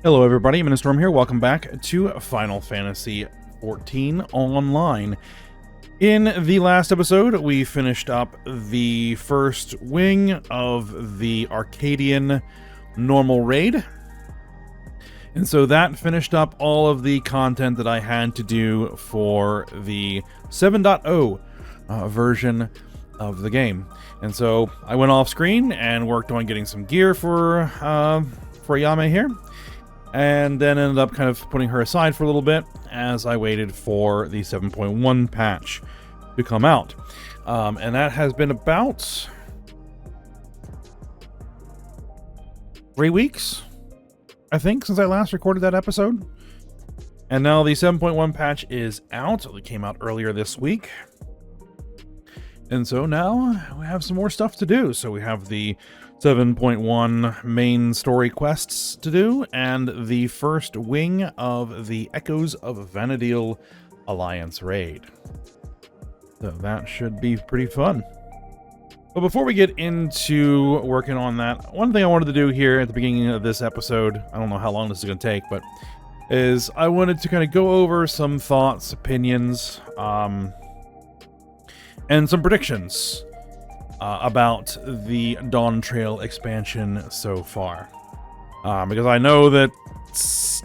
Hello everybody, Storm here. Welcome back to Final Fantasy XIV Online. In the last episode, we finished up the first wing of the Arcadian normal raid. And so that finished up all of the content that I had to do for the 7.0 version of the game. And so I went off screen and worked on getting some gear for Yame here. And then ended up kind of putting her aside for a little bit as I waited for the 7.1 patch to come out. And that has been about 3 weeks, I think, since I last recorded that episode. And now the 7.1 patch is out. It came out earlier this week. And so now we have some more stuff to do. So we have the 7.1 main story quests to do, and the first wing of the Echoes of Vana'diel Alliance raid. So that should be pretty fun. But before we get into working on that, one thing I wanted to do here at the beginning of this episode, I don't know how long this is going to take, but is I wanted to kind of go over some thoughts, opinions, and some predictions about the Dawntrail expansion so far. Because I know that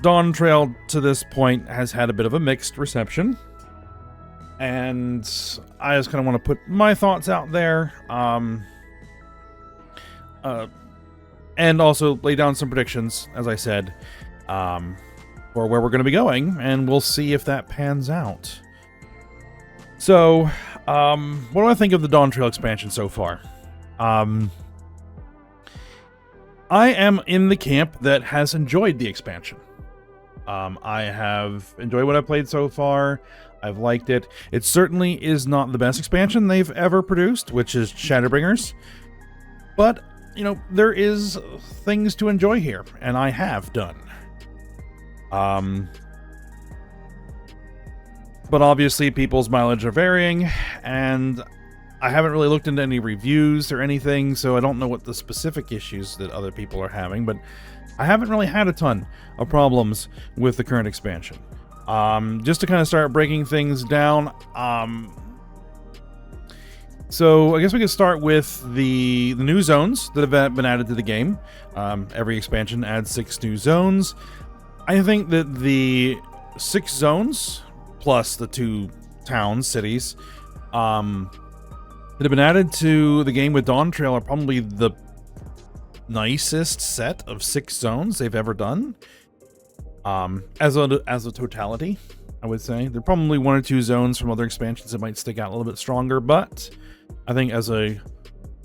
Dawntrail to this point has had a bit of a mixed reception. And I just kind of want to put my thoughts out there. And also lay down some predictions, as I said, for where we're going to be going. And we'll see if that pans out. So, what do I think of the Dawntrail expansion so far? I am in the camp that has enjoyed the expansion. I have enjoyed what I've played so far. I've liked it. It certainly is not the best expansion they've ever produced, which is Shadowbringers. But, you know, there is things to enjoy here, and I have done. But obviously, people's mileage are varying, and I haven't really looked into any reviews or anything, so I don't know what the specific issues that other people are having, but I haven't really had a ton of problems with the current expansion. Just to kind of start breaking things down, so I guess we could start with the new zones that have been added to the game. Every expansion adds 6 new zones. I think that the 6 zones plus the 2 towns, cities, that have been added to the game with Dawntrail are probably the nicest set of 6 zones they've ever done. As a totality, I would say. There are probably 1 or 2 zones from other expansions that might stick out a little bit stronger, but I think as a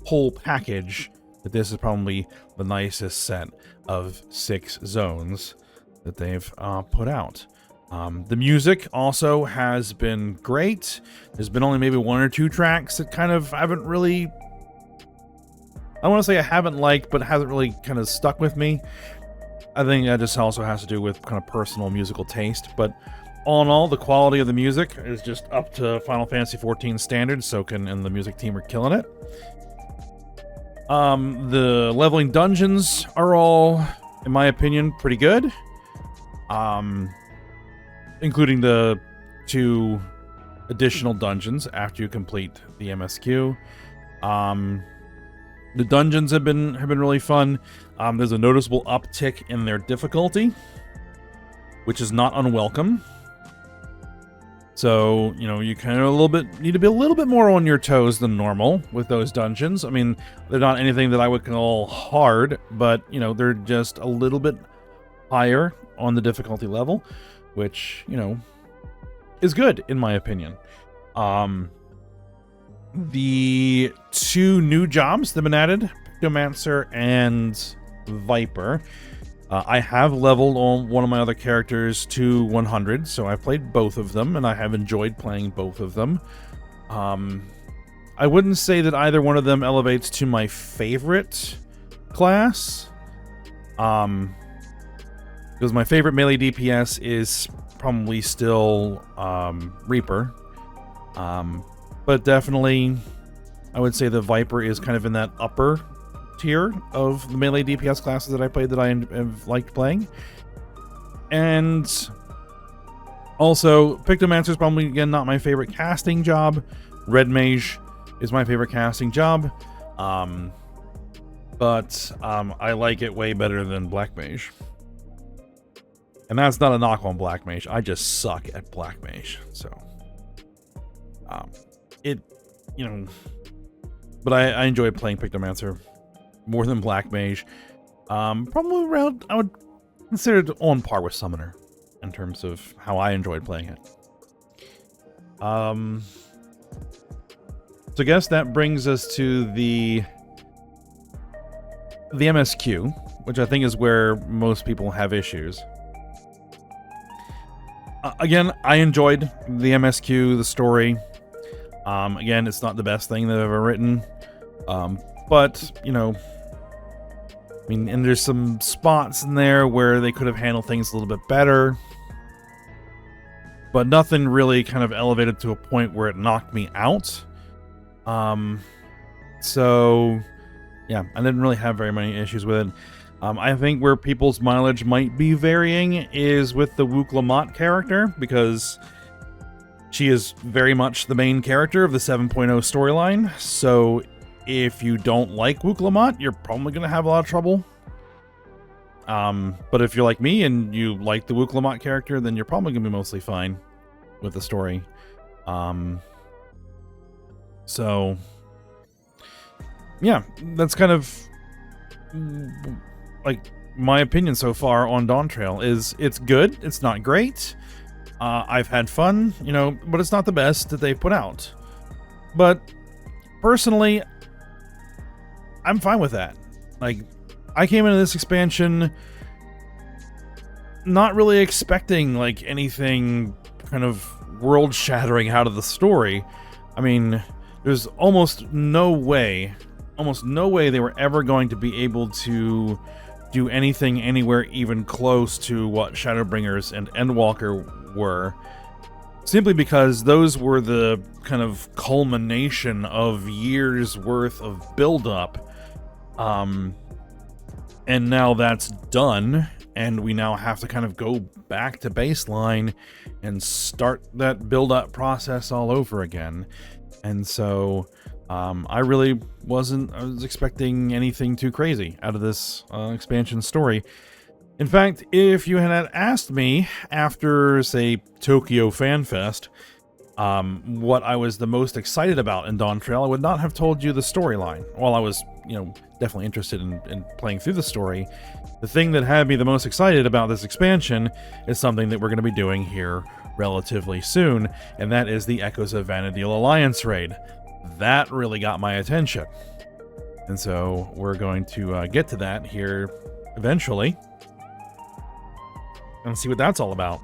whole package, that this is probably the nicest set of 6 zones that they've put out. The music also has been great. There's been only maybe 1 or 2 tracks that kind of haven't really... I don't want to say I haven't liked, but hasn't really kind of stuck with me. I think that just also has to do with kind of personal musical taste. But all in all, the quality of the music is just up to Final Fantasy XIV standards. Soken and the music team are killing it. The leveling dungeons are all, in my opinion, pretty good. Including the 2 additional dungeons after you complete the MSQ. The dungeons have been really fun. There's a noticeable uptick in their difficulty, which is not unwelcome. So, you know, you kind of need to be a little bit more on your toes than normal with those dungeons. I mean, they're not anything that I would call hard, but, you know, they're just a little bit higher on the difficulty level, which, you know, is good in my opinion. The 2 new jobs that have been added, Pictomancer and Viper. I have leveled on one of my other characters to 100, so I've played both of them, and I have enjoyed playing both of them. I wouldn't say that either one of them elevates to my favorite class. Because my favorite melee DPS is probably still Reaper. But definitely, I would say the Viper is kind of in that upper tier of the melee DPS classes that I played that I have liked playing. And also, Pictomancer is probably, again, not my favorite casting job. Red Mage is my favorite casting job. But I like it way better than Black Mage. And that's not a knock on Black Mage. I just suck at Black Mage. So, but I enjoy playing Pictomancer more than Black Mage. Probably around, I would consider it on par with Summoner in terms of how I enjoyed playing it. So I guess that brings us to the MSQ, which I think is where most people have issues. Again, I enjoyed the MSQ, the story. Again, it's not the best thing that I've ever written. But, I mean, and there's some spots in there where they could have handled things a little bit better. But nothing really kind of elevated to a point where it knocked me out. So, yeah, I didn't really have very many issues with it. I think where people's mileage might be varying is with the Wook Lamont character, because she is very much the main character of the 7.0 storyline. So if you don't like Wook Lamont, you're probably going to have a lot of trouble. But if you're like me and you like the Wook Lamont character, then you're probably going to be mostly fine with the story. So, yeah, that's kind of like my opinion so far on Dawntrail. Is it's good, it's not great. I've had fun, but it's not the best that they've put out. But personally, I'm fine with that. Like, I came into this expansion not really expecting like anything kind of world-shattering out of the story. I mean, there's almost no way they were ever going to be able to do anything anywhere even close to what Shadowbringers and Endwalker were, simply because those were the kind of culmination of years worth of build-up. And now that's done, and we now have to kind of go back to baseline and start that build-up process all over again. And so I really wasn't. I was expecting anything too crazy out of this expansion story. In fact, if you had asked me after, say, Tokyo Fan Fest, what I was the most excited about in Dawntrail, I would not have told you the storyline. While I was, definitely interested in playing through the story, the thing that had me the most excited about this expansion is something that we're going to be doing here relatively soon, and that is the Echoes of Vana'diel Alliance raid. That really got my attention. And so we're going to get to that here eventually and see what that's all about.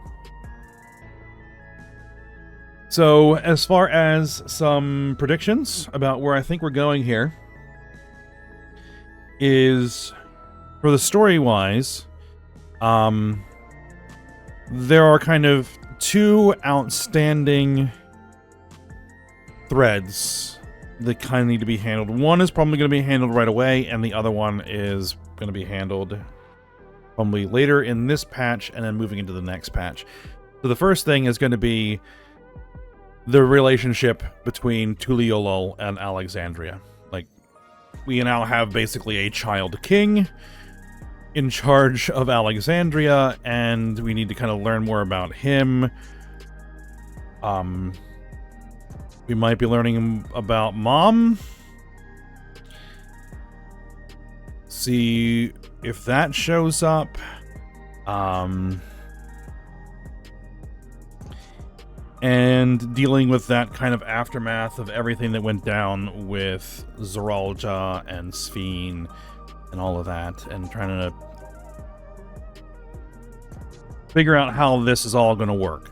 So as far as some predictions about where I think we're going here is, for the story-wise, there are kind of two outstanding threads that kind of need to be handled. One is probably going to be handled right away, and the other one is going to be handled probably later in this patch and then moving into the next patch. So the first thing is going to be the relationship between Tuliolol and Alexandria. Like, we now have basically a child king in charge of Alexandria, and we need to kind of learn more about him. We might be learning about Mom. See if that shows up. And dealing with that kind of aftermath of everything that went down with Zoralja and Sphene and all of that, and trying to figure out how this is all going to work.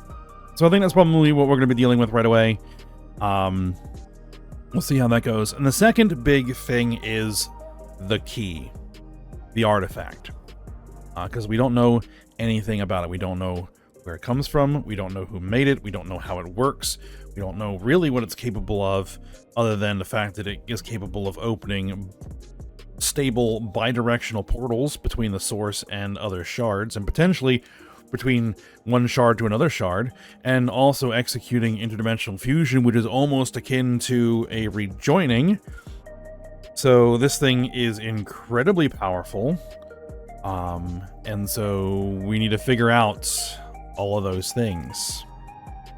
So I think that's probably what we're going to be dealing with right away. We'll see how that goes. And the second big thing is the key, the artifact, because we don't know anything about it. We don't know where it comes from. We don't know who made it. We don't know how it works. We don't know really what it's capable of, other than the fact that it is capable of opening stable bidirectional portals between the source and other shards, and potentially between one shard to another shard, and also executing interdimensional fusion, which is almost akin to a rejoining. So this thing is incredibly powerful, and so we need to figure out all of those things.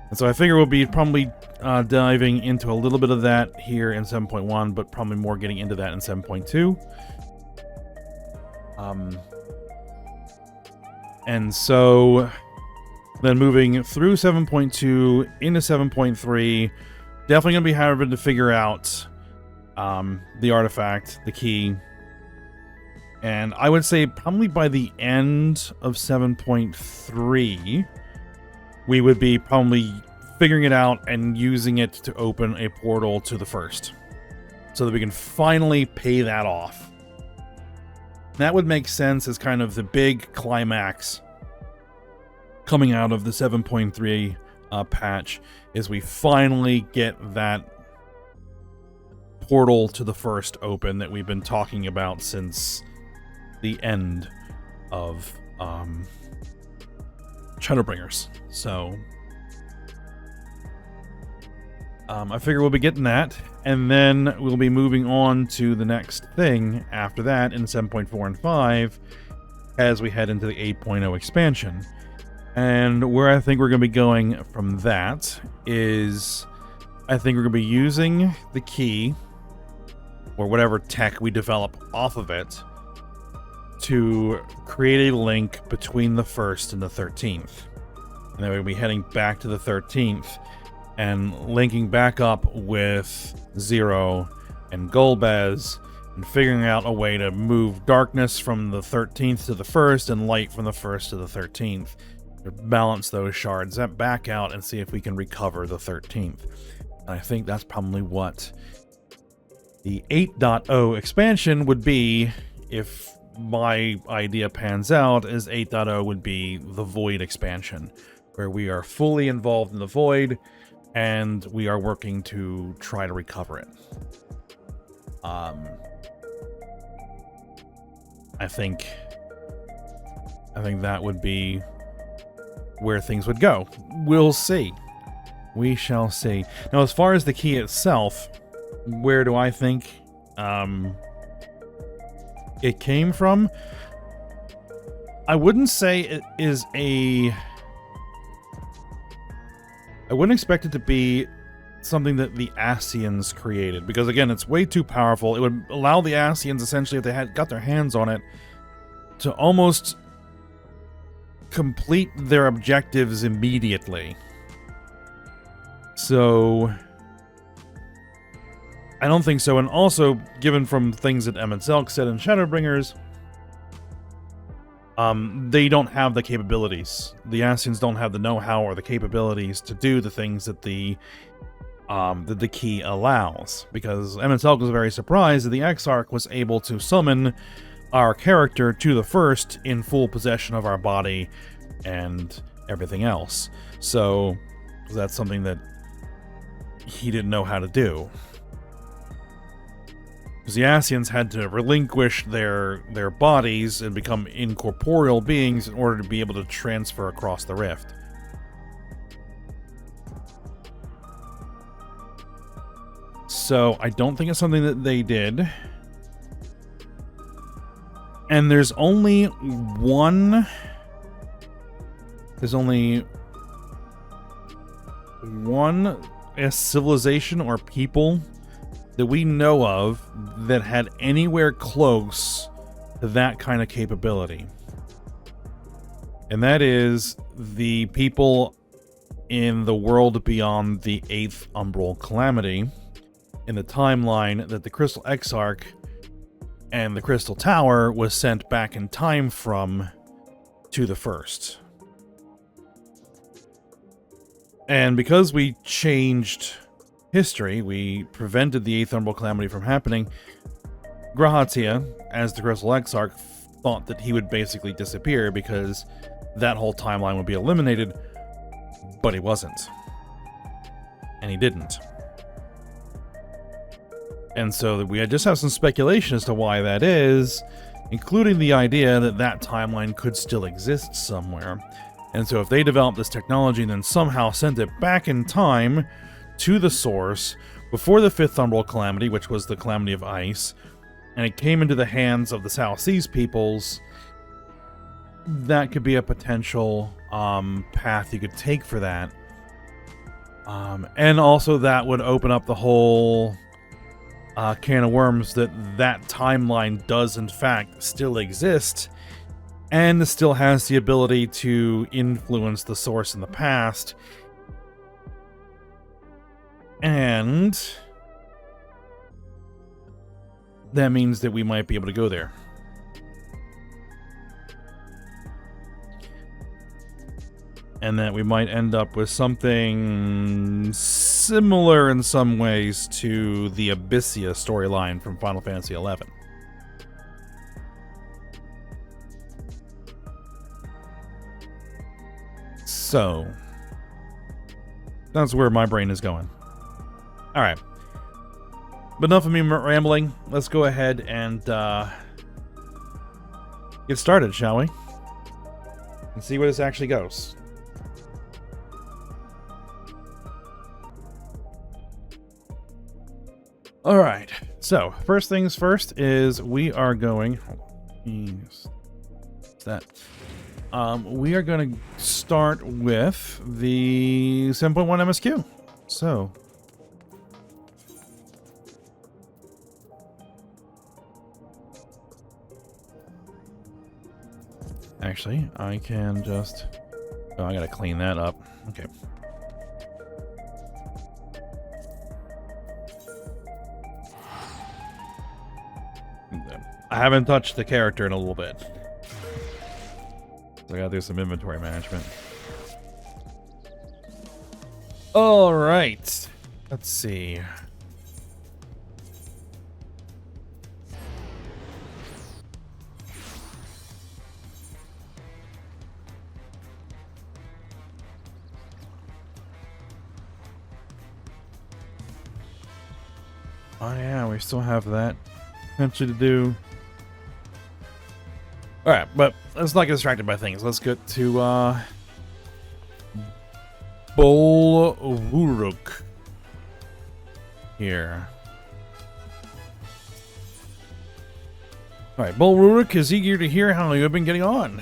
And so I figure we'll be probably diving into a little bit of that here in 7.1, but probably more getting into that in 7.2. And so then moving through 7.2 into 7.3, definitely going to be having to figure out the artifact, the key. And I would say probably by the end of 7.3, we would be probably figuring it out and using it to open a portal to the first, so that we can finally pay that off. That would make sense as kind of the big climax coming out of the 7.3 patch, is we finally get that portal to the first open that we've been talking about since the end of Shadowbringers. So I figure we'll be getting that, and then we'll be moving on to the next thing after that in 7.4 and 5 as we head into the 8.0 expansion. And where I think we're going to be going from that is, I think we're going to be using the key, or whatever tech we develop off of it, to create a link between the 1st and the 13th. And then we'll be heading back to the 13th and linking back up with Zero and Golbez and figuring out a way to move darkness from the 13th to the 1st and light from the 1st to the 13th. To balance those shards that back out and see if we can recover the 13th. And I think that's probably what the 8.0 expansion would be, if my idea pans out, is 8.0 would be the Void expansion, where we are fully involved in the Void and we are working to try to recover it. I think that would be where things would go. We'll see. We shall see. Now, as far as the key itself, where do I think it came from? I wouldn't say it is a... I wouldn't expect it to be something that the Ascians created, because again, it's way too powerful. It would allow the Ascians, essentially, if they had got their hands on it, to almost complete their objectives immediately. So I don't think so. And also, given from things that Emmett Zelk said in Shadowbringers, they don't have the capabilities. The Ascians don't have the know-how or the capabilities to do the things that the key allows. Because Emmett Zelk was very surprised that the Exarch was able to summon our character to the first in full possession of our body and everything else. So that's something that he didn't know how to do. Because the Ascians had to relinquish their bodies and become incorporeal beings in order to be able to transfer across the rift. So I don't think it's something that they did. And there's only one civilization or people that we know of that had anywhere close to that kind of capability. And that is the people in the world beyond the 8th Umbral Calamity, in the timeline that the Crystal Exarch and the Crystal Tower was sent back in time from to the first. And because we changed history, we prevented the 8th Umbral Calamity from happening, Grahatia, as the Crystal Exarch, thought that he would basically disappear because that whole timeline would be eliminated, but he wasn't. And he didn't. And so we just have some speculation as to why that is, including the idea that that timeline could still exist somewhere. And so if they developed this technology and then somehow sent it back in time to the source before the fifth Umbral Calamity, which was the Calamity of Ice, and it came into the hands of the South Seas peoples, that could be a potential path you could take for that. And also that would open up the whole can of worms that timeline does in fact still exist and still has the ability to influence the source in the past. And that means that we might be able to go there. And that we might end up with something similar in some ways to the Abyssia storyline from Final Fantasy XI. So, that's where my brain is going. Alright. But enough of me rambling. Let's go ahead and get started, shall we? And see where this actually goes. Alright, so first things first is we are going... we are going to start with the 7.1 MSQ. So... Actually, I can just... Oh, I gotta clean that up. Okay. I haven't touched the character in a little bit. So I gotta do some inventory management. Alright. Let's see. Oh yeah, we still have that potentially to do. Alright, but let's not get distracted by things. Let's get to Bolwuruk here. Alright, Bolwuruk is eager to hear how you have been getting on.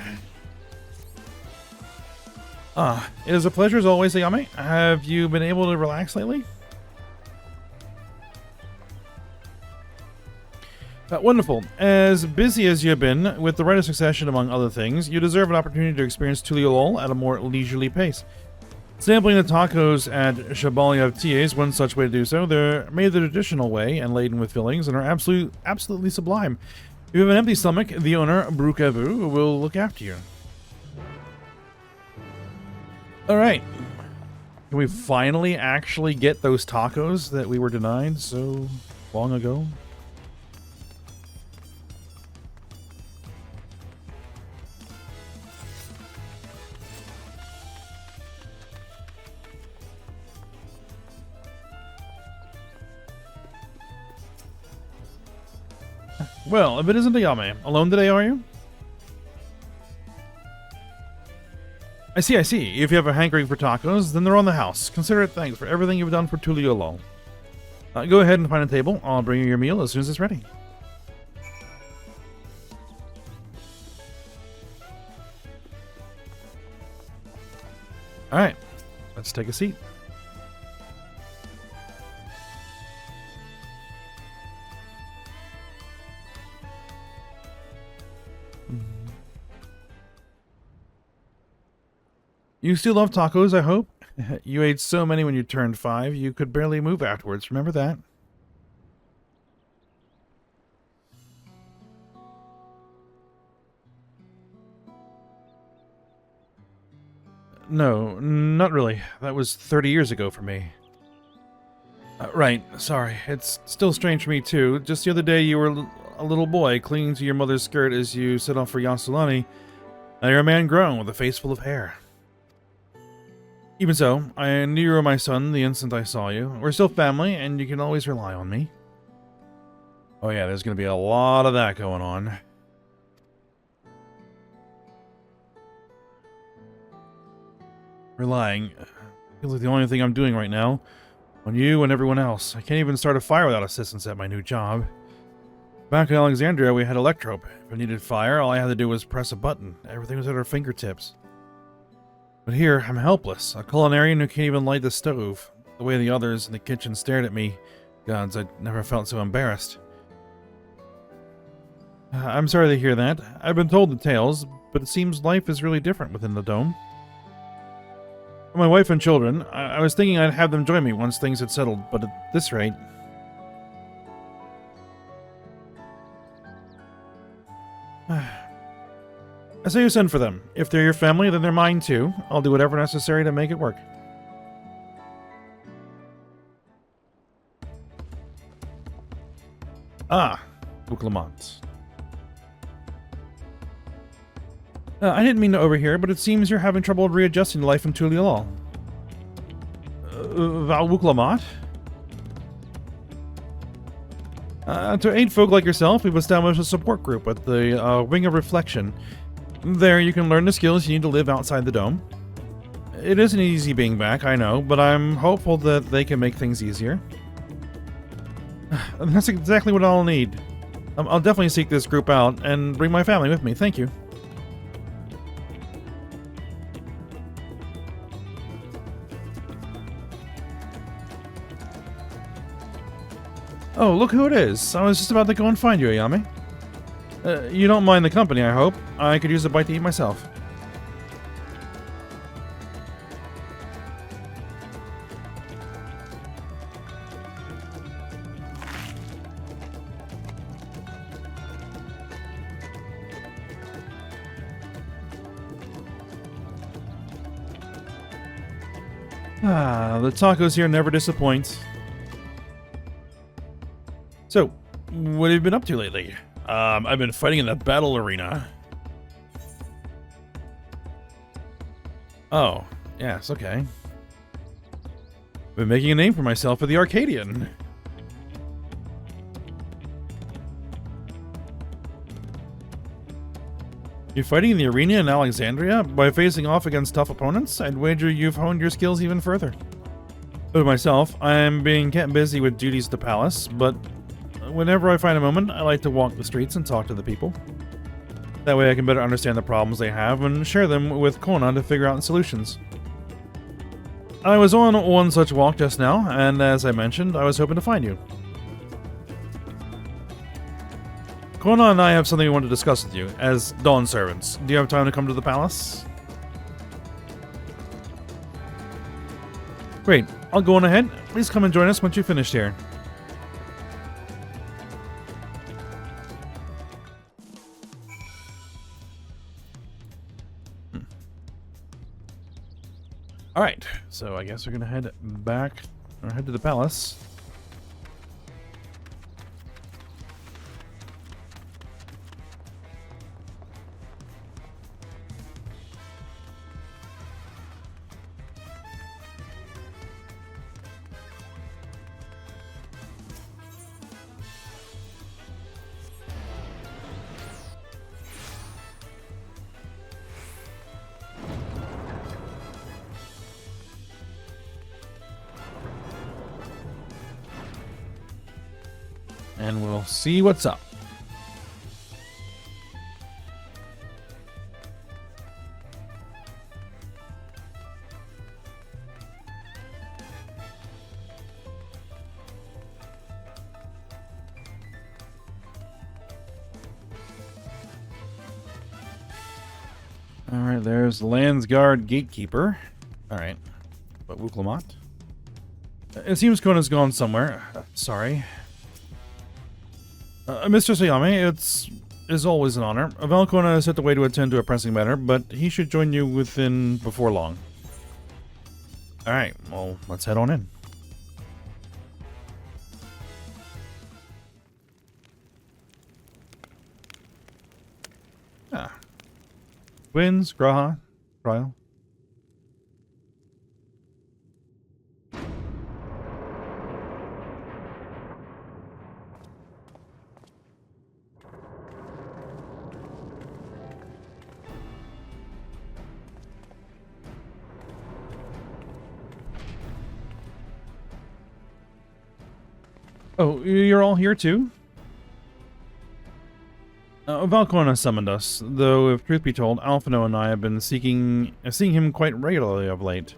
It is a pleasure as always, Ayame. Have you been able to relax lately? Wonderful. As busy as you have been with the Rite of Succession among other things, you deserve an opportunity to experience Tuliolol at a more leisurely pace. Sampling the tacos at Shabalya Tia is one such way to do so. They're made the traditional way and laden with fillings and are absolutely sublime. If you have an empty stomach, the owner, Brukavu, will look after you. Alright. Can we finally actually get those tacos that we were denied so long ago? Well, if it isn't Ayame, alone today, are you? I see. If you have a hankering for tacos, then they're on the house. Consider it thanks for everything you've done for Tuliolol. Go ahead and find a table. I'll bring you your meal as soon as it's ready. Alright, let's take a seat. You still love tacos, I hope? You ate so many when you turned 5, you could barely move afterwards. Remember that? No, not really. That was 30 years ago for me. Right, sorry. It's still strange for me, too. Just the other day, you were a little boy clinging to your mother's skirt as you set off for Yassulani. Now you're a man grown with a face full of hair. Even so, I knew you were my son the instant I saw you. We're still family, and you can always rely on me. Oh yeah, there's going to be a lot of that going on. Relying. Feels like the only thing I'm doing right now. On you and everyone else. I can't even start a fire without assistance at my new job. Back in Alexandria, we had Electrope. If I needed fire, all I had to do was press a button. Everything was at our fingertips. But here, I'm helpless. A culinarian who can't even light the stove. The way the others in the kitchen stared at me. Gods, I never felt so embarrassed. I'm sorry to hear that. I've been told the tales, but it seems life is really different within the dome. For my wife and children, I was thinking I'd have them join me once things had settled, but at this rate... I say you send for them. If they're your family, then they're mine too. I'll do whatever necessary to make it work. Ah, Bouclemont. I didn't mean to overhear, but it seems you're having trouble readjusting to life in Tulial. Val Bouclemont? To aid folk like yourself, we've established a support group at the Wing of Reflection. There, you can learn the skills you need to live outside the dome. It isn't easy being back, I know, but I'm hopeful that they can make things easier. That's exactly what I'll need. I'll definitely seek this group out and bring my family with me, thank you. Oh, look who it is. I was just about to go and find you, Ayame. You don't mind the company, I hope. I could use a bite to eat myself. Ah, the tacos here never disappoint. So, what have you been up to lately? I've been fighting in the battle arena. Oh, yes, okay. Been making a name for myself at the Arcadian. You're fighting in the arena in Alexandria? By facing off against tough opponents? I'd wager you've honed your skills even further. But myself, I'm being kept busy with duties at the palace, but whenever I find a moment, I like to walk the streets and talk to the people. That way I can better understand the problems they have and share them with Kona to figure out solutions. I was on one such walk just now, and as I mentioned, I was hoping to find you. Kona and I have something we want to discuss with you, as Dawn servants. Do you have time to come to the palace? Great, I'll go on ahead. Please come and join us once you've finished here. Alright, so I guess we're gonna head back, or head to the palace. And we'll see what's up. Alright, there's Landsguard Gatekeeper. Alright. But Wuklamot? It seems Kona's gone somewhere. Sorry. Mr. Sayame, it's always an honor. Valkona has stepped away to attend to a pressing matter, but he should join you before long. Alright, well, let's head on in. Ah. Twins, Graha, Trial. Oh, you're all here too? Valkona summoned us, though if truth be told, Alphino and I have been seeing him quite regularly of late.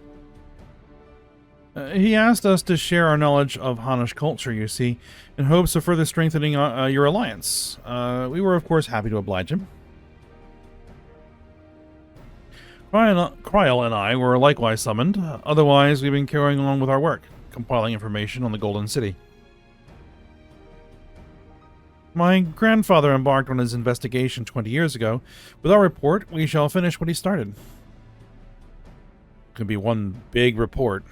He asked us to share our knowledge of Hanish culture, you see, in hopes of further strengthening your alliance. We were, of course, happy to oblige him. Kryl and I were likewise summoned. Otherwise, we've been carrying on with our work, compiling information on the Golden City. My grandfather embarked on his investigation 20 years ago. With our report, we shall finish what he started. Could be one big report.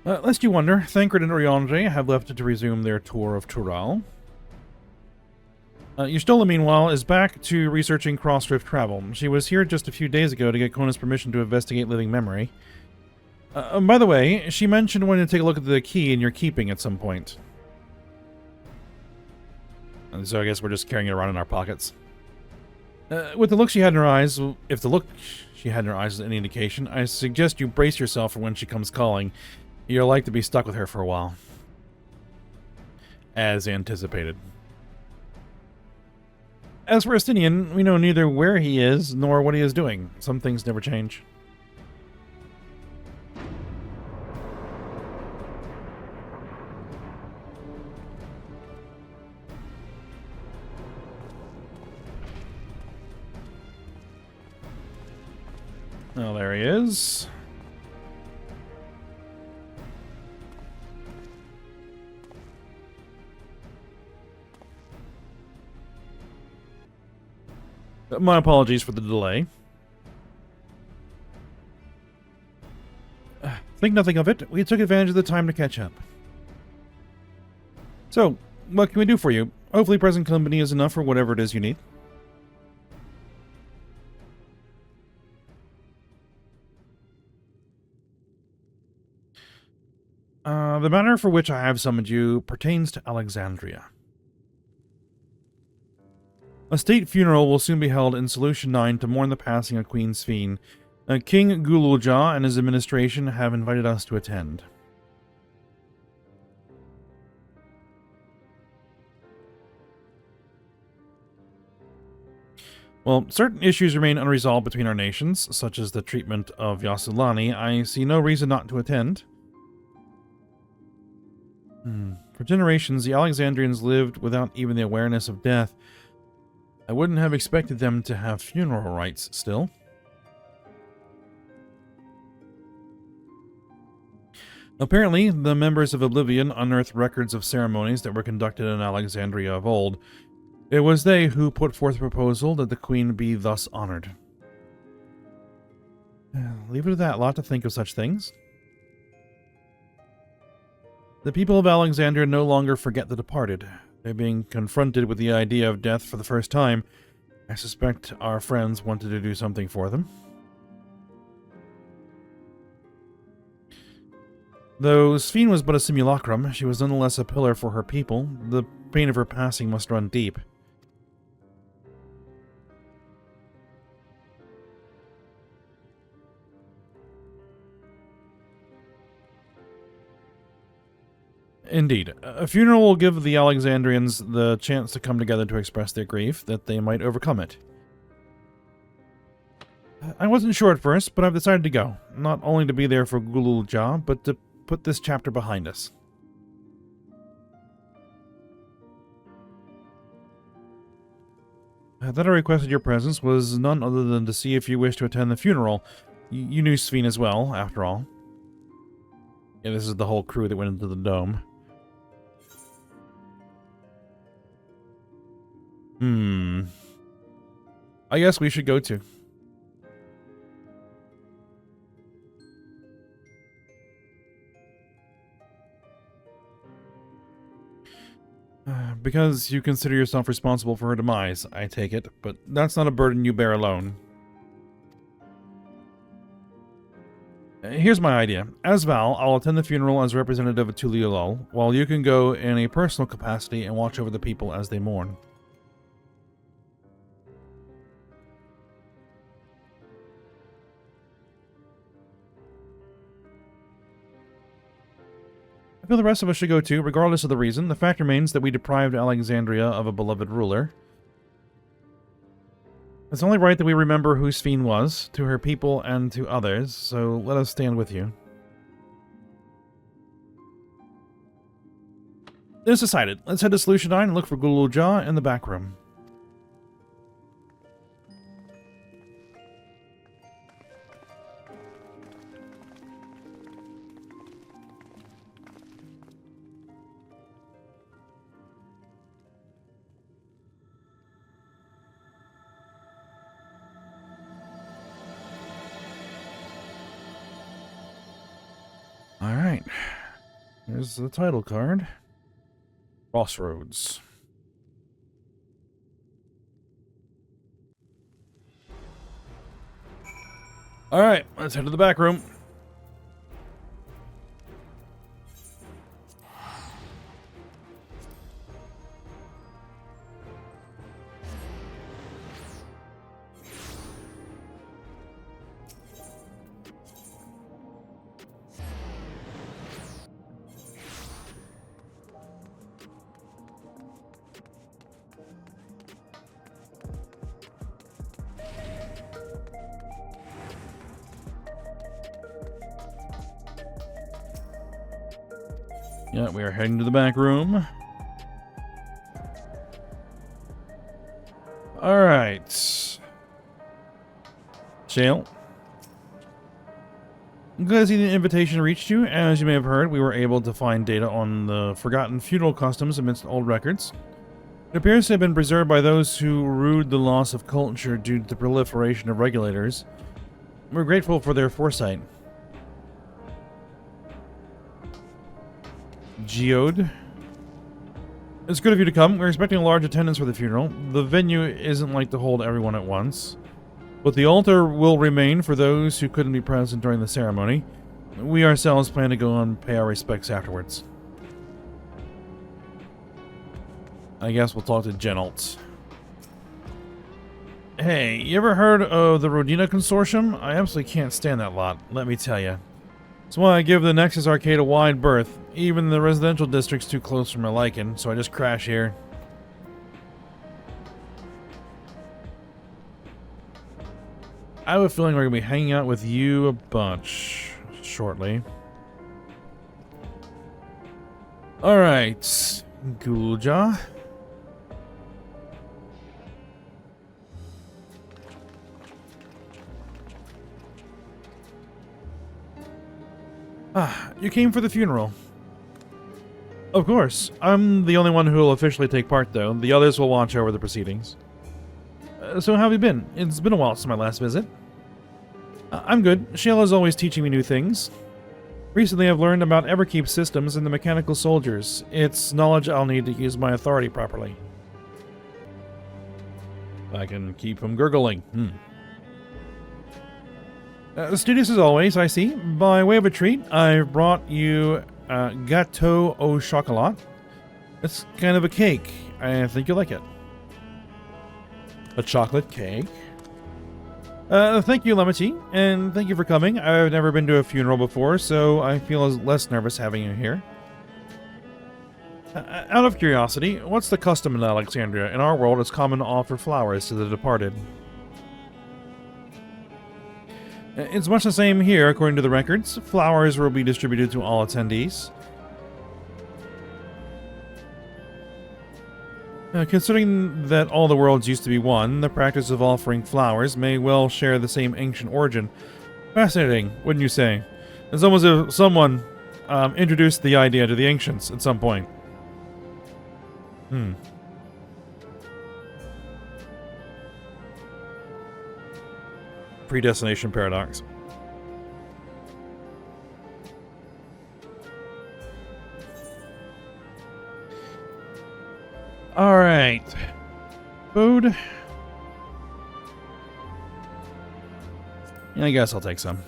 Lest you wonder, Thancred and Oriandre have left to resume their tour of Tural. Yustola, meanwhile, is back to researching cross-rift travel. She was here just a few days ago to get Kona's permission to investigate living memory. By the way, she mentioned wanting to take a look at the key in your keeping at some point. And so I guess we're just carrying it around in our pockets. With the look she had in her eyes, if the look she had in her eyes is any indication, I suggest you brace yourself for when she comes calling. You're like to be stuck with her for a while. As anticipated. As for Estinian, we know neither where he is nor what he is doing. Some things never change. Oh, there he is. My apologies for the delay. Think nothing of it. We took advantage of the time to catch up. So, what can we do for you? Hopefully present company is enough for whatever it is you need. The matter for which I have summoned you pertains to Alexandria. A state funeral will soon be held in Solution 9 to mourn the passing of Queen Sphene. King Gululja and his administration have invited us to attend. While certain issues remain unresolved between our nations, such as the treatment of Yassilani, I see no reason not to attend. For generations, the Alexandrians lived without even the awareness of death. I wouldn't have expected them to have funeral rites still. Apparently, the members of Oblivion unearthed records of ceremonies that were conducted in Alexandria of old. It was they who put forth the proposal that the queen be thus honored. Leave it at that. A lot to think of such things. The people of Alexandria no longer forget the departed. They're being confronted with the idea of death for the first time. I suspect our friends wanted to do something for them. Though Sphene was but a simulacrum, she was nonetheless a pillar for her people. The pain of her passing must run deep. Indeed. A funeral will give the Alexandrians the chance to come together to express their grief, that they might overcome it. I wasn't sure at first, but I've decided to go. Not only to be there for Gululja, but to put this chapter behind us. That I requested your presence was none other than to see if you wish to attend the funeral. You knew Sphene as well, after all. Yeah, this is the whole crew that went into the dome. I guess we should go too. Because you consider yourself responsible for her demise, I take it, but that's not a burden you bear alone. Here's my idea. As Val, I'll attend the funeral as representative of Tuliolol, while you can go in a personal capacity and watch over the people as they mourn. I feel the rest of us should go too, regardless of the reason. The fact remains that we deprived Alexandria of a beloved ruler. It's only right that we remember who Sphene was, to her people and to others, so let us stand with you. It's decided. Let's head to Solution 9 and look for Gululja in the back room. Alright. Here's the title card. Crossroads. Alright, let's head to the back room. Yeah, we are heading to the back room. Alright. Shale. I'm glad to see the invitation reached you. As you may have heard, we were able to find data on the forgotten funeral customs amidst old records. It appears to have been preserved by those who rued the loss of culture due to the proliferation of regulators. We're grateful for their foresight. Geode. It's good of you to come. We're expecting a large attendance for the funeral. The venue isn't like to hold everyone at once, but the altar will remain for those who couldn't be present during the ceremony. We ourselves plan to go and pay our respects afterwards. I guess we'll talk to Genalt. Hey, you ever heard of the Rodina Consortium? I absolutely can't stand that lot, let me tell you. That's why I give the Nexus Arcade a wide berth. Even the residential district's too close for my liking, so I just crash here. I have a feeling we're going to be hanging out with you a bunch shortly. Alright, Gulja. Ah, you came for the funeral. Of course. I'm the only one who will officially take part, though. The others will watch over the proceedings. So how have you been? It's been a while since my last visit. I'm good. Shayla's always teaching me new things. Recently, I've learned about Everkeep systems and the mechanical soldiers. It's knowledge I'll need to use my authority properly. I can keep from gurgling. Studious as always, I see. By way of a treat, I've brought you gâteau au chocolat. It's kind of a cake. I think you'll like it. A chocolate cake? Thank you, Lemity, and thank you for coming. I've never been to a funeral before, so I feel less nervous having you here. Out of curiosity, what's the custom in Alexandria? In our world, it's common to offer flowers to the departed. It's much the same here, according to the records. Flowers will be distributed to all attendees. Considering that all the worlds used to be one, the practice of offering flowers may well share the same ancient origin. Fascinating, wouldn't you say? It's almost as if someone introduced the idea to the ancients at some point. Predestination paradox. Alright. Food. Yeah, I guess I'll take some.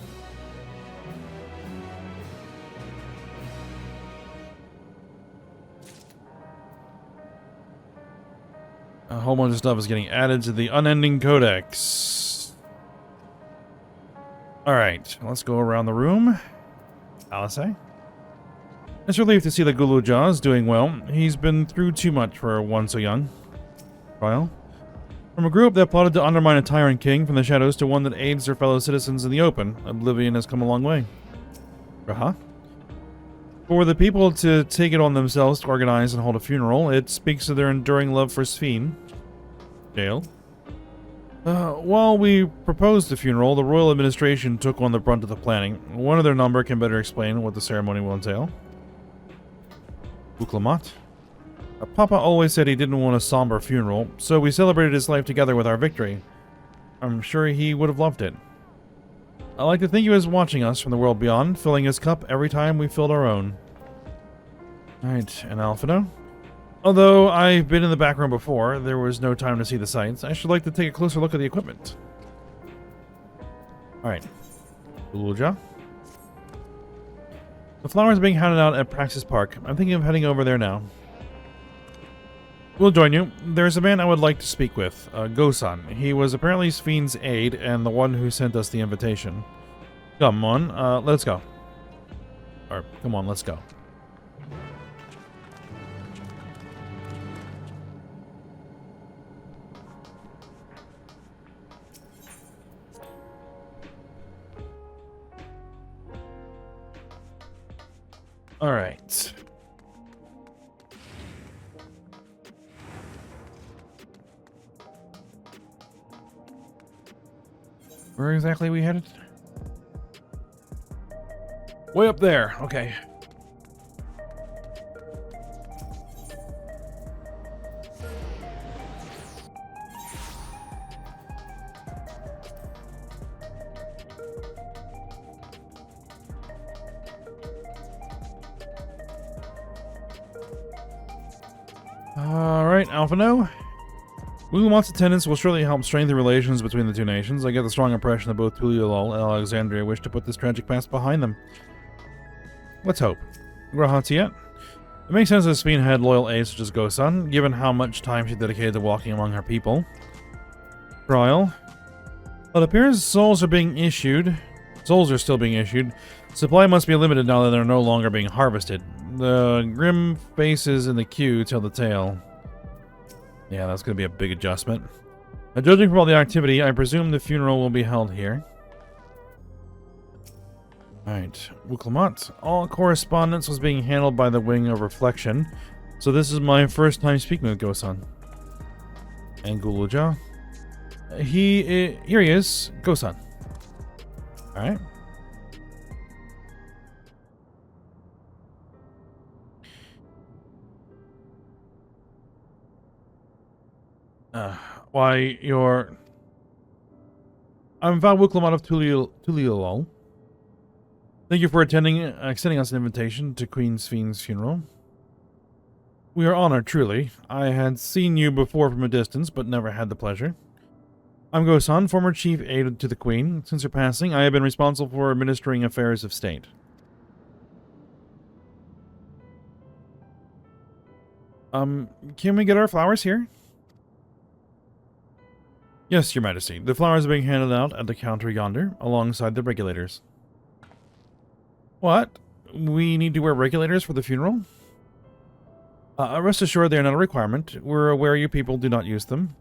A whole bunch of stuff is getting added to the unending codex. Alright, let's go around the room. Alice? It's a relief to see that Guluja is doing well. He's been through too much for one so young. Trial. From a group that plotted to undermine a tyrant king from the shadows to one that aids their fellow citizens in the open, Oblivion has come a long way. Uh-huh. For the people to take it on themselves to organize and hold a funeral, it speaks of their enduring love for Sphene. Jail. While we proposed the funeral, the royal administration took on the brunt of the planning. One of their number can better explain what the ceremony will entail. Uklamat. Papa always said he didn't want a somber funeral, so we celebrated his life together with our victory. I'm sure he would have loved it. I like to think he was watching us from the world beyond, filling his cup every time we filled our own. Alright, and Alphino? Although I've been in the back room before, there was no time to see the sights. I should like to take a closer look at the equipment. Alright. Ulja. The flowers are being handed out at Praxis Park. I'm thinking of heading over there now. We'll join you. There's a man I would like to speak with, Gosan. He was apparently Sphene's aide and the one who sent us the invitation. Come on, let's go. Or, come on, let's go. All right. Where exactly are we headed? Way up there. Okay. Alright, Alphino. Gugumat's attendance will surely help strengthen relations between the two nations. I get the strong impression that both Tuliolol and Alexandria wish to put this tragic past behind them. Let's hope. Grahatiet. It makes sense that Sphene had loyal aides such as Gosan, given how much time she dedicated to walking among her people. Trial. It appears souls are still being issued. Supply must be limited now that they're no longer being harvested. The grim faces in the queue tell the tale. Yeah, that's going to be a big adjustment. Judging from all the activity, I presume the funeral will be held here. Alright, Wuklamat. All correspondence was being handled by the Wing of Reflection, so this is my first time speaking with Gosan. And Guluja. Here he is, Gosan. Alright. I'm Val Wuklamat of Tuliolol. Thank you for extending us an invitation to Queen Sphene's funeral. We are honored, truly. I had seen you before from a distance, but never had the pleasure. I'm Gosan, former chief aide to the Queen. Since her passing, I have been responsible for administering affairs of state. Can we get our flowers here? Yes, Your Majesty. The flowers are being handed out at the counter yonder, alongside the regulators. What? We need to wear regulators for the funeral? Rest assured they are not a requirement. We're aware you people do not use them.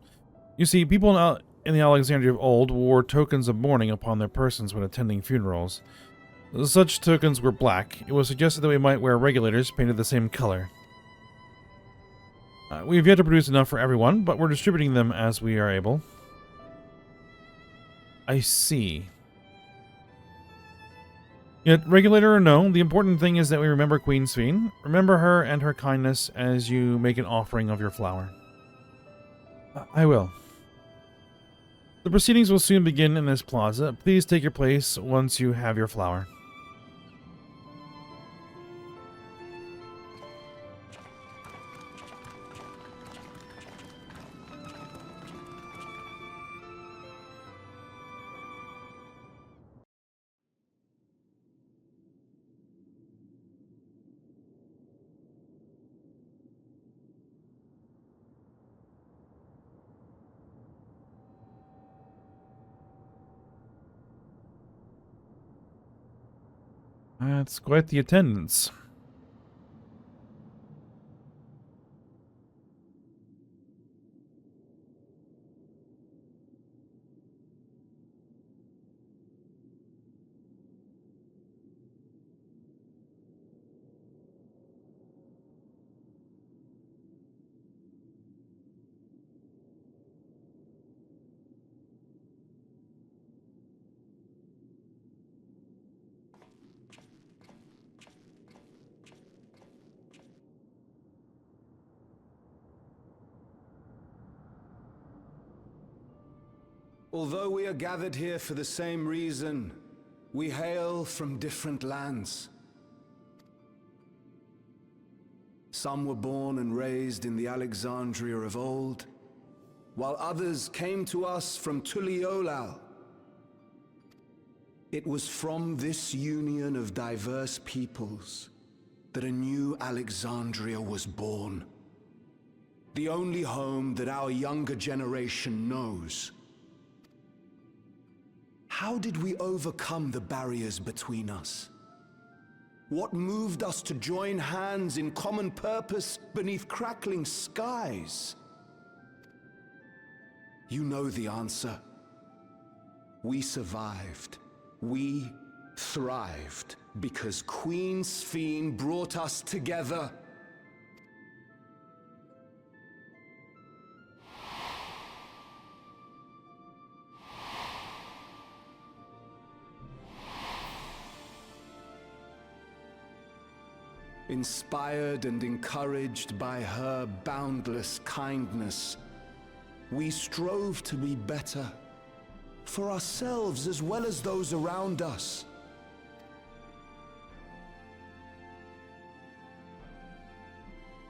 You see, people in the Alexandria of old wore tokens of mourning upon their persons when attending funerals. Such tokens were black. It was suggested that we might wear regulators painted the same color. We have yet to produce enough for everyone, but we're distributing them as we are able. I see. Yet, regulator or no, the important thing is that we remember Queen Sphene. Remember her and her kindness as you make an offering of your flower. I will. The proceedings will soon begin in this plaza. Please take your place once you have your flower. That's quite the attendance. Although we are gathered here for the same reason, we hail from different lands. Some were born and raised in the Alexandria of old, while others came to us from Tuliolal. It was from this union of diverse peoples that a new Alexandria was born. The only home that our younger generation knows. How did we overcome the barriers between us? What moved us to join hands in common purpose beneath crackling skies? You know the answer. We survived. We thrived because Queen Sphene brought us together. Inspired and encouraged by her boundless kindness, we strove to be better, for ourselves as well as those around us.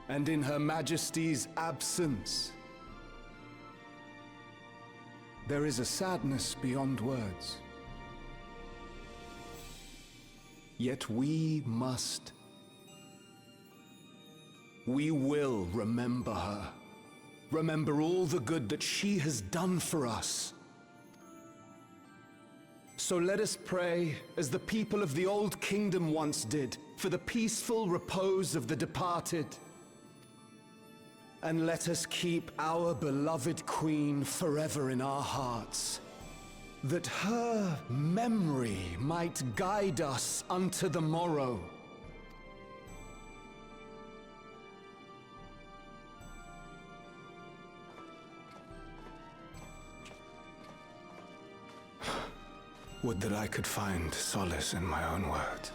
And in Her Majesty's absence, there is a sadness beyond words. Yet we must. We will remember her. Remember all the good that she has done for us. So let us pray, as the people of the Old Kingdom once did, for the peaceful repose of the departed. And let us keep our beloved Queen forever in our hearts, that her memory might guide us unto the morrow. Would that I could find solace in my own words.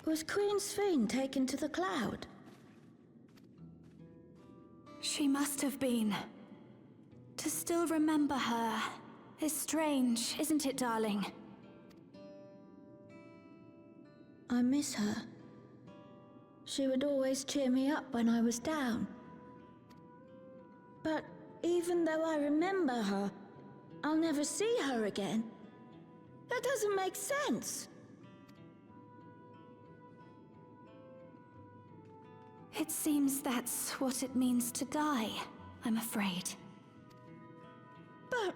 Was Queen Sphene taken to the cloud? She must have been. To still remember her is strange, isn't it, darling? I miss her. She would always cheer me up when I was down. But even though I remember her, I'll never see her again. That doesn't make sense. It seems that's what it means to die, I'm afraid. But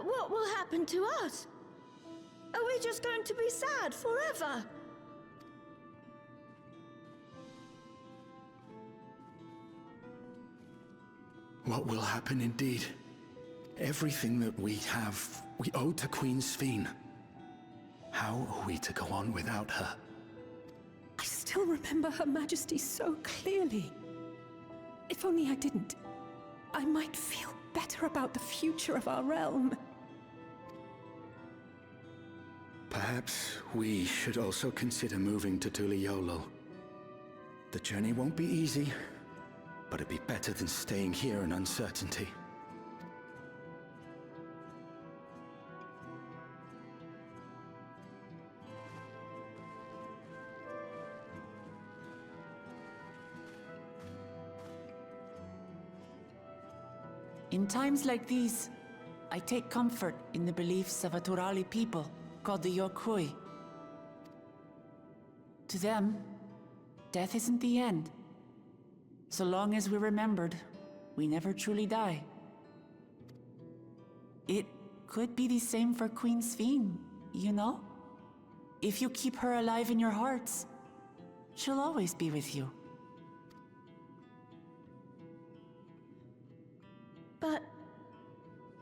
what will happen to us? Are we just going to be sad forever? What will happen indeed? Everything that we have, we owe to Queen Sphene. How are we to go on without her? I still remember Her Majesty so clearly. If only I didn't, I might feel better about the future of our realm. Perhaps we should also consider moving to Tuliolo. The journey won't be easy, but it'd be better than staying here in uncertainty. In times like these, I take comfort in the beliefs of a Turali people called the Yokui. To them, death isn't the end. So long as we're remembered, we never truly die. It could be the same for Queen Sphene, you know? If you keep her alive in your hearts, she'll always be with you. But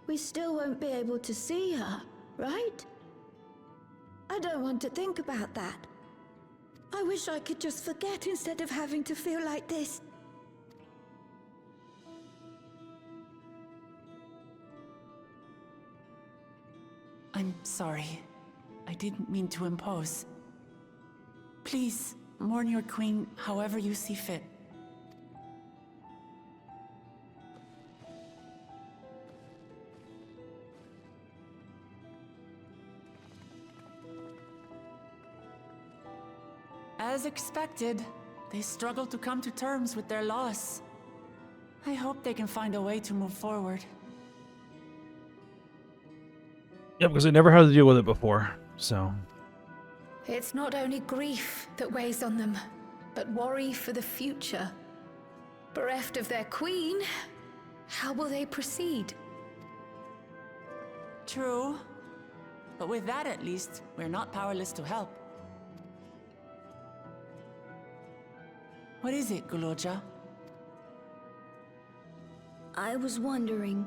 we still won't be able to see her, right? I don't want to think about that. I wish I could just forget instead of having to feel like this. I'm sorry. I didn't mean to impose. Please, mourn your queen however you see fit. As expected, they struggle to come to terms with their loss. I hope they can find a way to move forward. Yeah, because I never had to deal with it before, so... It's not only grief that weighs on them, but worry for the future. Bereft of their queen, how will they proceed? True. But with that at least, we're not powerless to help. What is it, Guloja? I was wondering,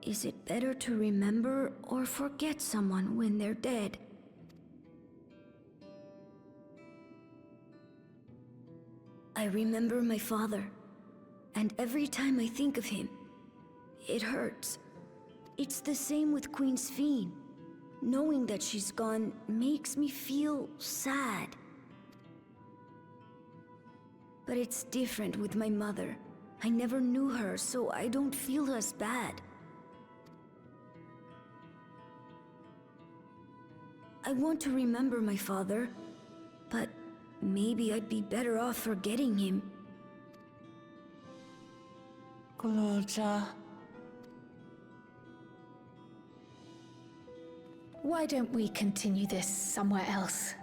is it better to remember or forget someone when they're dead? I remember my father, and every time I think of him, it hurts. It's the same with Queen Sphene. Knowing that she's gone makes me feel sad. But it's different with my mother. I never knew her, so I don't feel as bad. I want to remember my father, but maybe I'd be better off forgetting him. Guloja... Why don't we continue this somewhere else?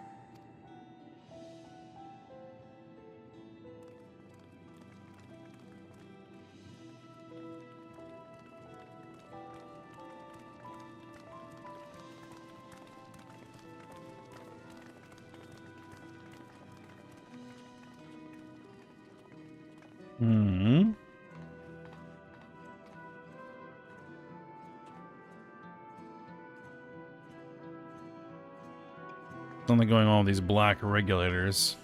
Hmm. Something going on with these black regulators.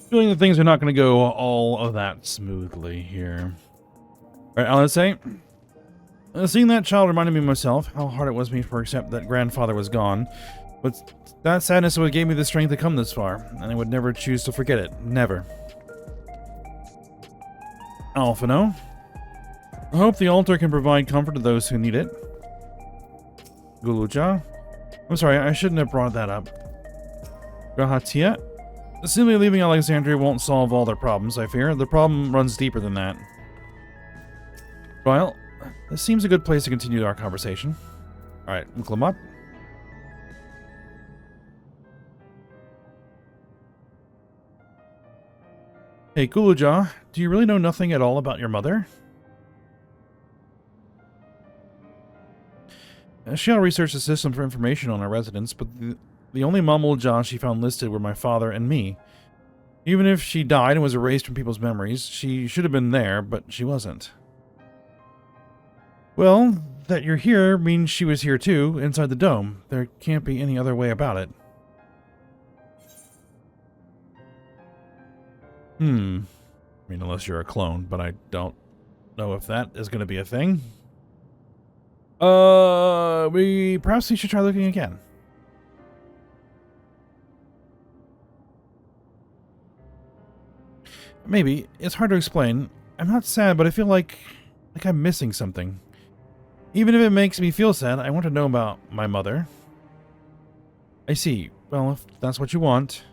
Feeling that things are not going to go all of that smoothly here. All right, I'll say. Seeing that child reminded me of myself, how hard it was for me to accept that grandfather was gone. But that sadness is what gave me the strength to come this far, and I would never choose to forget it. Never. Alphino. I hope the altar can provide comfort to those who need it. Guluja. I'm sorry, I shouldn't have brought that up. Grahatia. Simply leaving Alexandria won't solve all their problems, I fear. The problem runs deeper than that. Well, this seems a good place to continue our conversation. Alright, Mklamat. Hey, Guluja, do you really know nothing at all about your mother? Shell researched the system for information on our residents, but the only Mamulja she found listed were my father and me. Even if she died and was erased from people's memories, she should have been there, but she wasn't. Well, that you're here means she was here too, inside the dome. There can't be any other way about it. I mean, unless you're a clone, but I don't know if that is going to be a thing. Perhaps we should try looking again. Maybe. It's hard to explain. I'm not sad, but I feel like I'm missing something. Even if it makes me feel sad, I want to know about my mother. I see. Well, if that's what you want.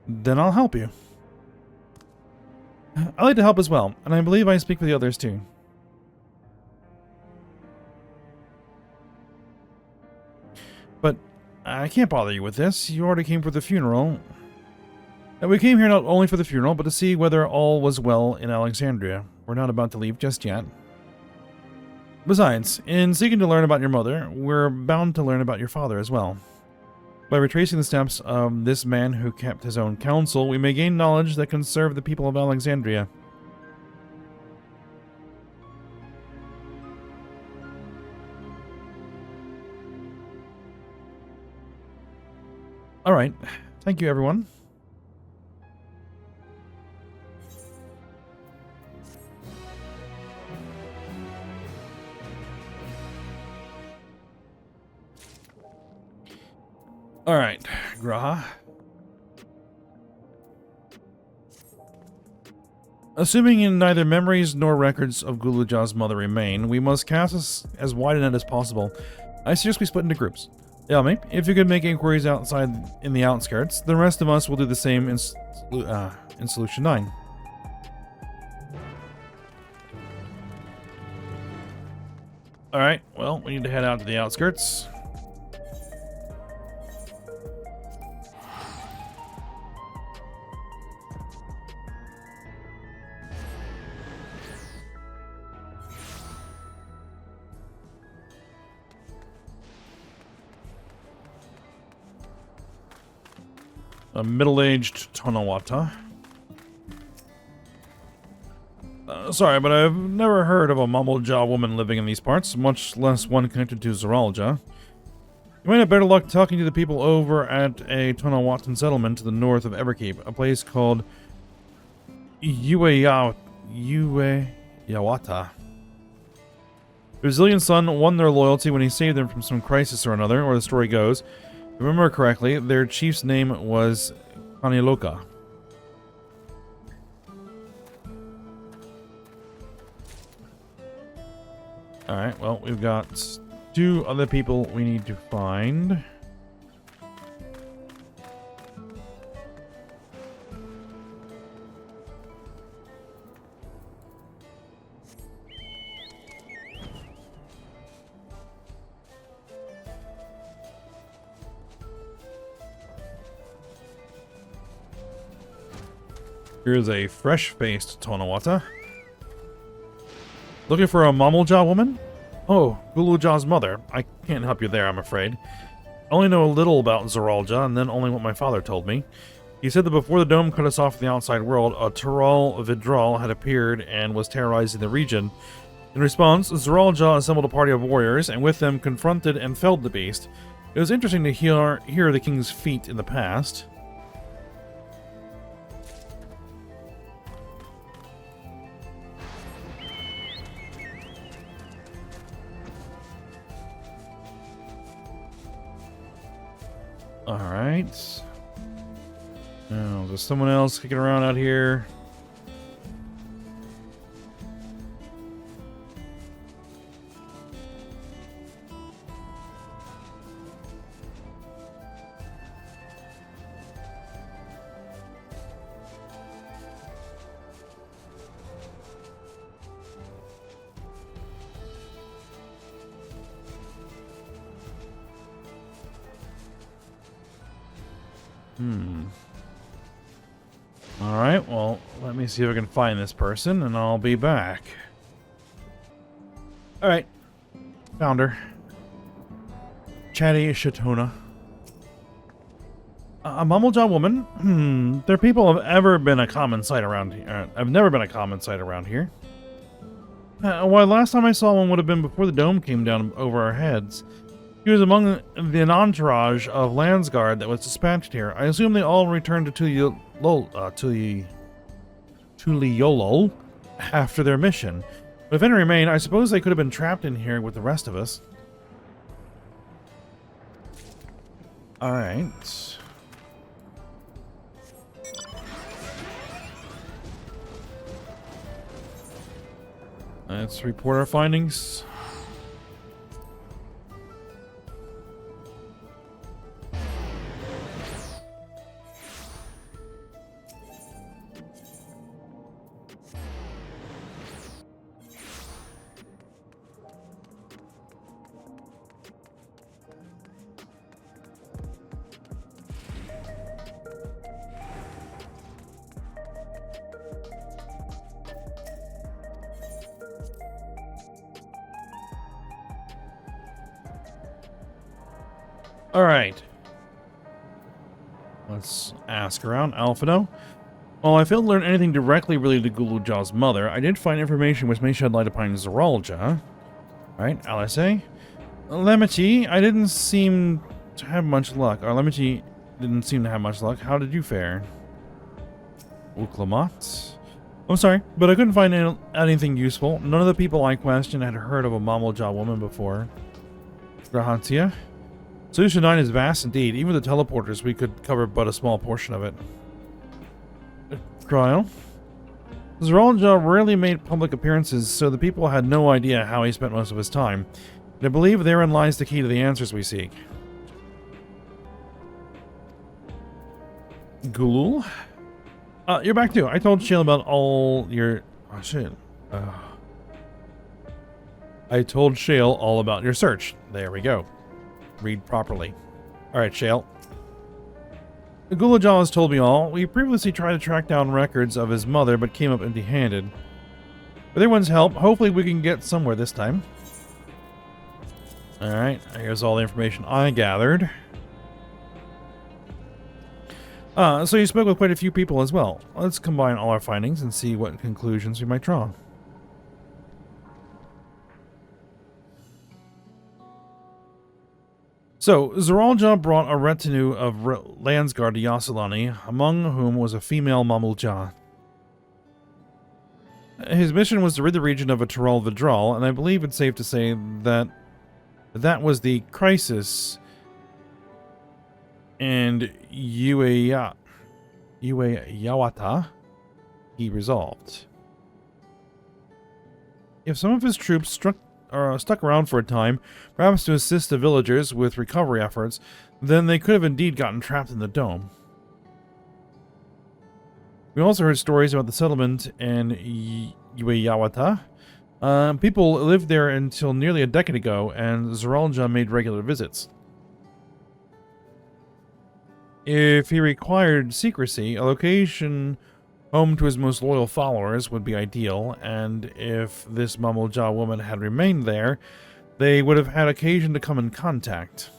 Then I'll help you. I like to help as well, and I believe I speak for the others too. But I can't bother you with this. You already came for the funeral. And we came here not only for the funeral, but to see whether all was well in Alexandria. We're not about to leave just yet. Besides, in seeking to learn about your mother, we're bound to learn about your father as well. By retracing the steps of this man who kept his own counsel, we may gain knowledge that can serve the people of Alexandria. Alright. Thank you, everyone. Alright, Graha. Assuming in neither memories nor records of Guluja's mother remain, we must cast as wide a net as possible. I suggest we split into groups. Yami, if you could make inquiries outside in the outskirts, the rest of us will do the same in Solution 9. Alright, well, we need to head out to the outskirts. A middle-aged Tonawata. Sorry, but I've never heard of a Mumblejaw woman living in these parts, much less one connected to Zoralja. You might have better luck talking to the people over at a Tonawatan settlement to the north of Everkeep, a place called Ueyawata. The Brazilian son won their loyalty when he saved them from some crisis or another, or the story goes. If I remember correctly, their chief's name was Kaniloka. Alright, well, we've got 2 other people we need to find. Here's a fresh-faced Tonawata. Looking for a Mumblejaw woman? Oh, Guluja's mother. I can't help you there, I'm afraid. I only know a little about Zoralja, and then only what my father told me. He said that before the dome cut us off from the outside world, a Tural Vidral had appeared and was terrorizing the region. In response, Zoralja assembled a party of warriors, and with them confronted and felled the beast. It was interesting to hear the king's feat in the past. Alright. Now, there's someone else kicking around out here. Alright, well, let me see if I can find this person, and I'll be back. Alright. Found her. Chatty Shatona. A Mumblejaw woman? Their people have ever been a common sight around here. I've never been a common sight around here. Why, last time I saw one would have been before the dome came down over our heads. He was among the entourage of Landsguard that was dispatched here. I assume they all returned to Tuliolol after their mission. But if any remain, I suppose they could have been trapped in here with the rest of us. Alright. Let's report our findings. Alright. Let's ask around. Alphino. While I failed to learn anything directly related to Gulujaw's mother, I did find information which may shed light upon Zeralja. Alright, LSA. Lemity, I didn't seem to have much luck. Or Lemity didn't seem to have much luck. How did you fare? Uklamat. I'm sorry, but I couldn't find anything useful. None of the people I questioned had heard of a Mumblejaw woman before. Grahantia. Solution 9 is vast indeed. Even with the teleporters, we could cover but a small portion of it. Trial. Zeralja rarely made public appearances, so the people had no idea how he spent most of his time. But I believe therein lies the key to the answers we seek. Gulul? You're back too. I told Shale about all your... Oh, shit. I told Shale all about your search. There we go. Read properly. Alright, Shale. Gulujah has told me all. We previously tried to track down records of his mother, but came up empty-handed. With everyone's help, hopefully we can get somewhere this time. Alright, here's all the information I gathered. So you spoke with quite a few people as well. Let's combine all our findings and see what conclusions we might draw. So, Zeralja brought a retinue of Landsguard to Yasulani, among whom was a female Mumblejaw. His mission was to rid the region of a Tyrell withdrawal, and I believe it's safe to say that that was the crisis and Yawata he resolved. If some of his troops stuck around for a time, perhaps to assist the villagers with recovery efforts, then they could have indeed gotten trapped in the dome. We also heard stories about the settlement in Yawata. People lived there until nearly a decade ago, and Zeralja made regular visits. If he required secrecy, a location home to his most loyal followers would be ideal, and if this Mumblejaw woman had remained there, they would have had occasion to come in contact.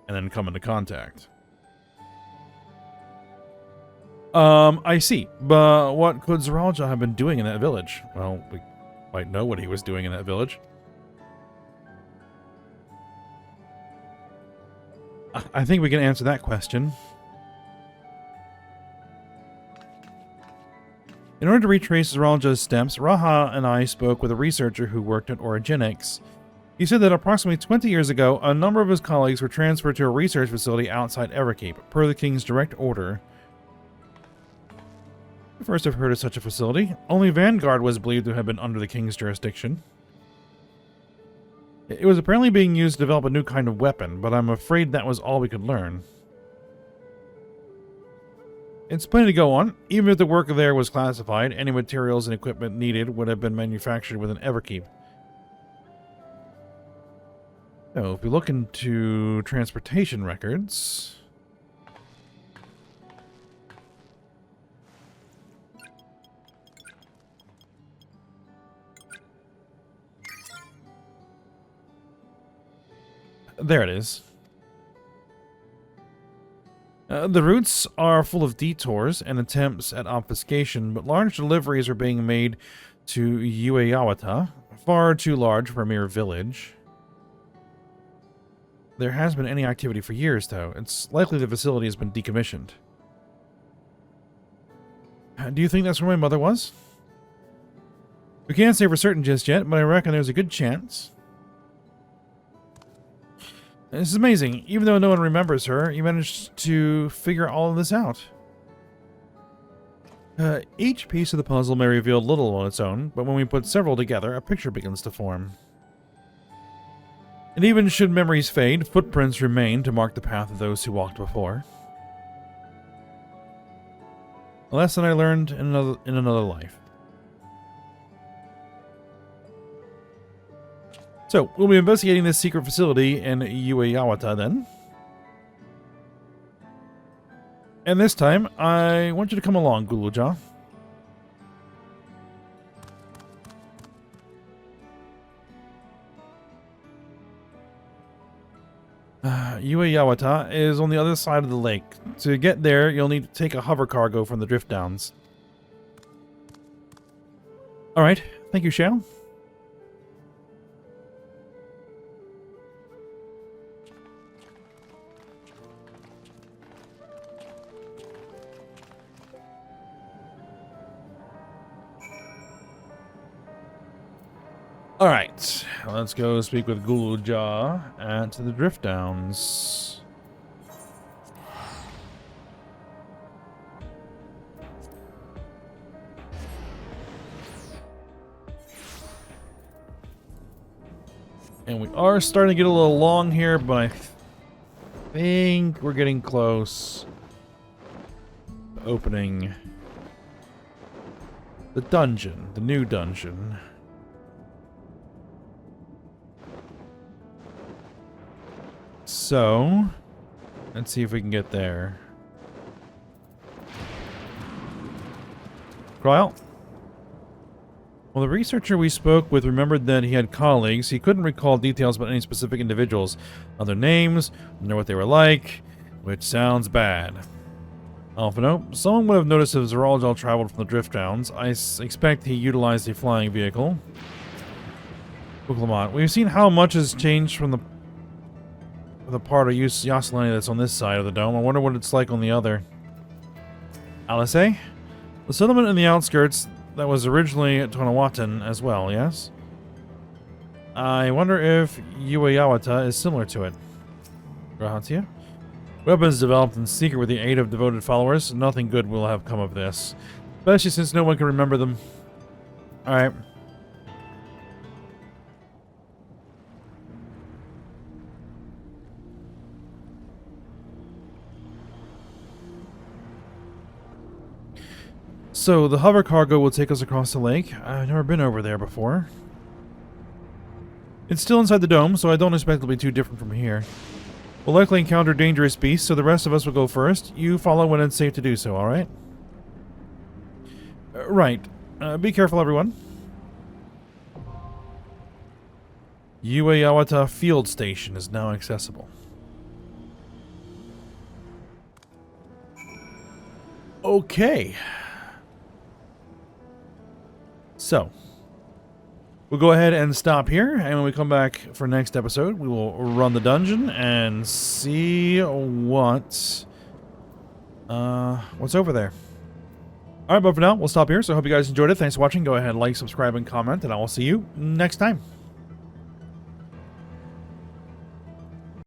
And then come into contact. I see. But what could Zeralja have been doing in that village? Well, we might know what he was doing in that village. I think we can answer that question. In order to retrace Zeralja's steps, Raha and I spoke with a researcher who worked at Origenics. He said that approximately 20 years ago, a number of his colleagues were transferred to a research facility outside Everkeep, per the King's direct order. First I've heard of such a facility. Only Vanguard was believed to have been under the King's jurisdiction. It was apparently being used to develop a new kind of weapon, but I'm afraid that was all we could learn. It's plenty to go on. Even if the work there was classified, any materials and equipment needed would have been manufactured within Everkeep. So, if we look into transportation records... There it is. The routes are full of detours and attempts at obfuscation, but large deliveries are being made to Ueyawata, far too large for a mere village. There hasn't been any activity for years, though. It's likely the facility has been decommissioned. Do you think that's where my mother was? We can't say for certain just yet, but I reckon there's a good chance. This is amazing. Even though no one remembers her, you managed to figure all of this out. Each piece of the puzzle may reveal little on its own, but when we put several together, a picture begins to form. And even should memories fade, footprints remain to mark the path of those who walked before. A lesson I learned in another life. So, we'll be investigating this secret facility in Ueyawata then. And this time, I want you to come along, Guluja. Ueyawata is on the other side of the lake. To get there, you'll need to take a hover cargo from the drift downs. Alright, thank you, Shao. Alright, let's go speak with Guluja at the Drift Downs. And we are starting to get a little long here, but I think we're getting close to opening the dungeon, the new dungeon. So, let's see if we can get there. Cry out. Well, the researcher we spoke with remembered that he had colleagues. He couldn't recall details about any specific individuals, other names, nor what they were like, which sounds bad. Alphino, someone would have noticed if Zeralgel traveled from the Drift Downs. I expect he utilized a flying vehicle. Uklamot, we've seen how much has changed from the part of Yaslani that's on this side of the dome. I wonder what it's like on the other. Alice? The settlement in the outskirts that was originally Tonawatan as well, yes? I wonder if Ueyawata is similar to it. Grahatia? Weapons developed in secret with the aid of devoted followers. Nothing good will have come of this. Especially since no one can remember them. Alright. So, the hover cargo will take us across the lake. I've never been over there before. It's still inside the dome, so I don't expect it'll be too different from here. We'll likely encounter dangerous beasts, so the rest of us will go first. You follow when it's safe to do so, alright? Right. Be careful, everyone. Ueyawata Field Station is now accessible. Okay. So, we'll go ahead and stop here, and when we come back for next episode, we will run the dungeon and see what's over there. Alright, but for now, we'll stop here, so I hope you guys enjoyed it. Thanks for watching. Go ahead, like, subscribe, and comment, and I will see you next time.